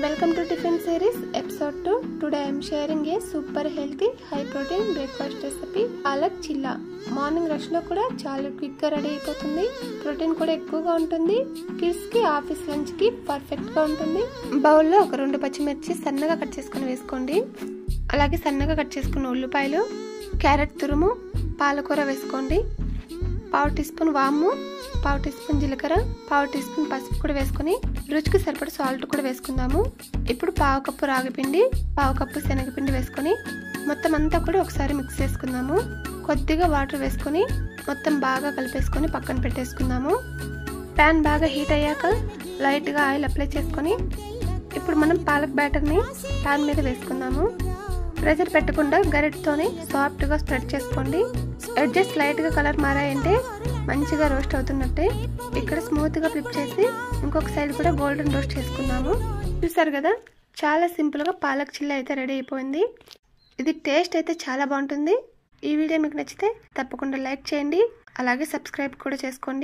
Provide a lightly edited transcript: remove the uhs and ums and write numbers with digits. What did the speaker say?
Welcome to Tiffin Series Episode 2. Today I am sharing a super healthy high protein breakfast recipe palak chilla. Morning rush లో కూడా చాలా quick గా ready అయిపోతుంది. Protein కూడా ఎక్కువగా ఉంటుంది. కిడ్స్ కి ఆఫీస్ లంచ్ కి పర్ఫెక్ట్ గా ఉంటుంది. బౌల్ లో ఒక 2 పచ్చిమిర్చి సన్నగా కట్ చేసుకొని వేసుకోండి. అలాగే సన్నగా కట్ చేసుకున్న ఉల్లిపాయలు, క్యారెట్ తురుము, పాలకూర వేసుకోండి. 1/2 టీ స్పూన్ వాము, 1/2 టీ స్పూన్ జీలకర్ర, 1/2 టీ స్పూన్ పసుపు కూడా వేసుకొని రుచికి సరిపడా సాల్ట్ కూడా వేసుకుందాము. ఇప్పుడు 1/2 కప్పు రాగిపిండి, 1/2 కప్పు శనగపిండి వేసుకొని మొత్తం అంతా కూడా ఒకసారి మిక్స్ చేసుకుందాము. కొద్దిగా వాటర్ వేసుకొని మొత్తం బాగా కలిపేసుకొని పక్కన పెట్టేసుకుందాము. ప్యాన్ బాగా హీట్ అయ్యాక లైట్గా ఆయిల్ అప్లై చేసుకొని ఇప్పుడు మనం పాలక్ బ్యాటర్ని ప్యాన్ మీద వేసుకుందాము. ప్రెషర్ పెట్టకుండా గరిటతోనే సాఫ్ట్గా స్ప్రెడ్ చేసుకోండి. ఎడ్జెస్ లైట్గా కలర్ మారాయంటే మంచిగా రోస్ట్ అవుతున్నట్టే. ఇక్కడ స్మూత్గా ఫ్లిప్ చేసి ఇంకొక సైడ్ కూడా గోల్డెన్ రోస్ట్ చేసుకుందాము. చూసారు కదా, చాలా సింపుల్గా పాలక్ చిల్లీ అయితే రెడీ అయిపోయింది. ఇది టేస్ట్ అయితే చాలా బాగుంటుంది. ఈ వీడియో మీకు నచ్చితే తప్పకుండా లైక్ చేయండి, అలాగే సబ్స్క్రైబ్ కూడా చేసుకోండి.